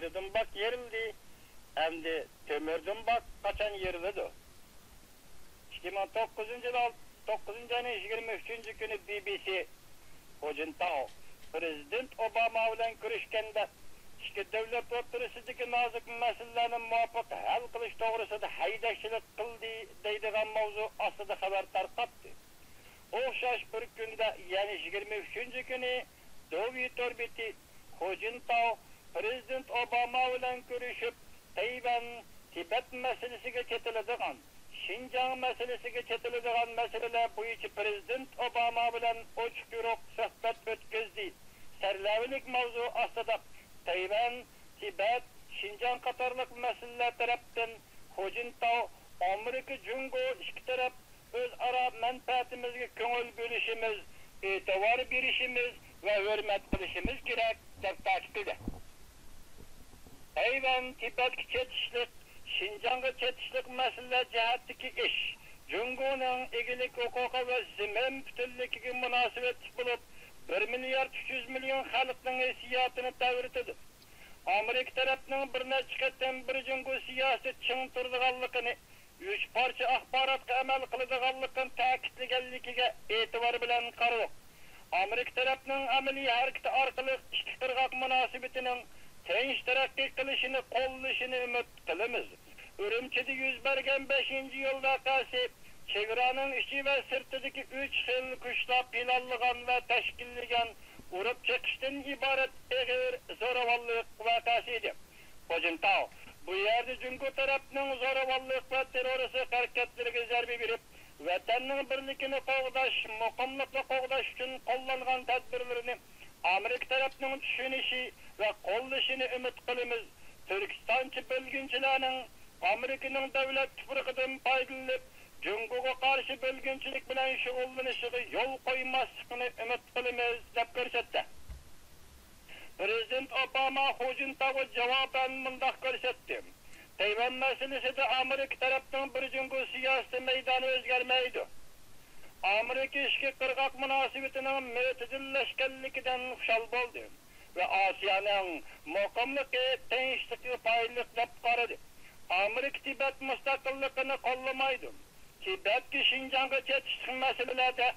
Teridumbak yerildi. Hem de Tömürdümbak kaçan yerildi. 2009 ayının 23. günü BBC Hojintao Prezident Obama bilen görüşkende iki devlet o'rtasidagi nozik masalalarni muvaffaq hal qilish to'g'risida haydakchilik qildi deydigan mavzu ostida xabar tarqatdi. O'xshash bir kunda, ya'ni 23. kuni David Orbiti Hojintao Prezident Obama bilan görüşüp Tayvan Tibet masalasiga chetiladigan, Xinjiang masalasiga chetiladigan masalalar bo'yicha Prezident Obama bilan ochiq yo'q suhbat o'tkazdi. Sarlavlik mavzu ostida Tayvan, Tibet, Xinjiang qatorliq masalalar tarafdan Hojintao Amerika Jungo ikki taraf o'zaro manfaatimizga ko'ngil bo'lishimiz, e'tibor berishimiz va hurmat qilishimiz kerak deb ta'kidladi. Tayvan, Tibetga chetishlik, Xinjiangga chetishlik masalalar jihatdagi ish Jungoning egilik huquqi va zamin butunligiga munosabatli bo'lib 1 milyard 300 milyon xalqning hissiyotini ta'virtadi. Amerika tarafning bir necha qatam bir Jungo siyosati ching turdiganligini, 3 parcha axborotga amal qiladiganligini ta'kidlaganligiga e'tibor bilan qaraylik. Amerika tarafning amaliy harakati orqali ikki qirg'oq munosabatining tinch taraqqiy qilishini qo'llashini umid qilamiz. Urumchida yuz bergan 5-yo'l voqeasi chegaraning ichi va sirtidagi 3 xil kuchlar planlagan va tashkillagan urib chiqishdan iborat eg'ir zo'ravonlik voqeasi edi. Hojintao bu yerda Jungo tarafning zo'ravonlik va terrorist harakatlariga zarba berib, vatanning birligini qo'g'dash, muqimlikni qo'g'dash uchun qo'llangan tadbirlarini Amerika tarafning tushunishi va qo'llashini umid qilamiz. Turkistonchi bilginchilarning Amerikaning davlat tuprog'idan foydalanib Jungoga qarshi bölgünçilik bilan shug'ullanishiga yo'l qo'ymasligini umid qilamiz deb ko'rsatdi. Prezident Obama Hojintaoga javoban mundaq ko'rsatdi. Tayvan masalasida Amerika tarafining bir Jungo siyosati maydoni o'zgarmaydi. Amerika ishki qirg'oq munosabatining mo'tadillashganligidan xushal bo'ldi va Osiyoning muqimligi, tinchligi foydali deb qaradi. Amerika Tibet mustaqilligini qo'llamaydi. Tibetga Xinjiangga chetishlik masalalarida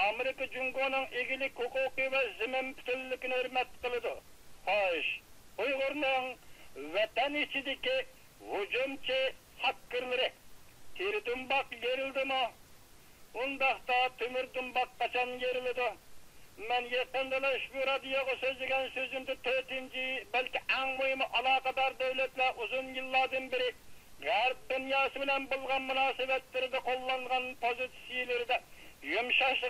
Amerika Jungoning egilik huquqi va zamin butunligini hurmat qiladi. Xo'sh, Uyg'urning vatan ichidagi hujumchi haqqirlari Teridumbak yerildimi? Undaqda Tömürdümbak qachon yeriladi? Men yaqinda ushbu radioga so'zlagan so'zimda 4-chi, balki eng muhimi aloqador davlatlar uzun yillardan beri G'arb dunyosi bilan bo'lgan munosabatlarda qo'llangan pozitsiyalarida yumshashga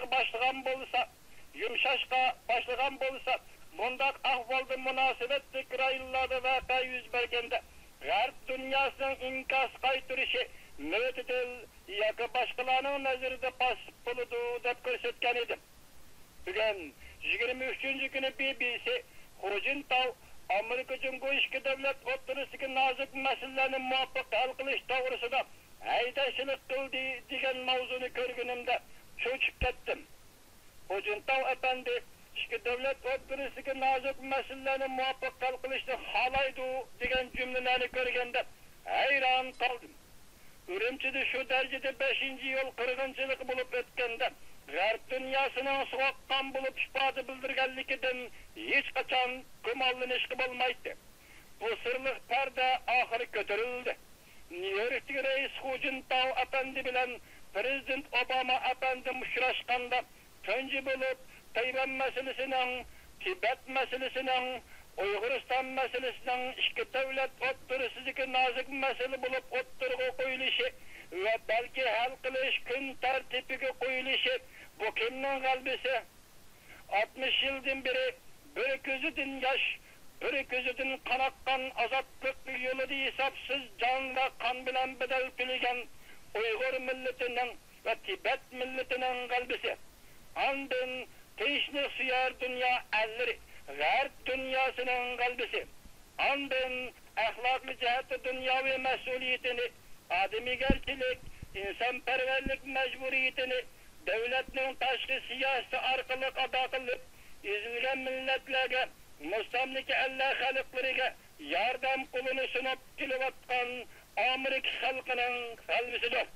boshlagan bo'lsa, bundaq ahvolda munosabat takrorlarda voqea yuz berganda G'arb dunyosining inkos qaytirishi mo'tadil yoki boshqalarning nazarida pasib bo'ladi deb ko'rsatgan edi. Bugun 23 kuni BBC Hojintao Amerika Jungo ikki davlat o'rtasidagi nozik masalalarni muvaffaq hal qilish to'g'risida haydashlik qildi degan mavzuni ko'rganimda cho'chib ketdim. Hojintao apandi ikki davlat o'rtasidagi nozik masalalarni muvaffaq hal qilishni xohlaydi degan jumlalarni ko'rganda hayron qoldim. Urumchida shu darajada 5-yo'l qirg'inchiligi bo'lib o'tganda G'arb dunyosining so'qqan bo'lib ifoda bildirganligidan hech qachon gumonlanishga bo'lmaydi. Bu sirliq parda oxiri ko'tarildi. Nyu-Yorkdagi rais Hojintao apandi bilan Prezident Obama apandi uchrashganda tunji bo'lib Tayvan masalasining, Tibet masalasining, Uyg'uriston masalasining ikki davlat o'rtasidagi nozik masala bo'lib o'tirg'a qo'yilishi va balki hal qilish kun tartibiga qo'yilishi bu kimning g'albisi? 60 yildan beri bir ko'zidan yosh, bir ko'zidan qanaqqan ozodlik yo'lida hisobsiz jon va qon bilan bedel to'lagan Uyg'ur millatining va Tibet millatining g'albisi. Ondan tinchlik suyar dunyo allari G'arb dunyosining g'albisi. Ondan axloqiy jihatda dunyoviy mas'uliyatini, odamiygarchilik, insonparvarlik majburiyatini davlatning tashqi siyosati orqali ado qilib, ezilgan millatlarga, mustamlika Allah xalqlariga yordam qulunu sunup kelib atgan Amerika xalqının g'alabisidir.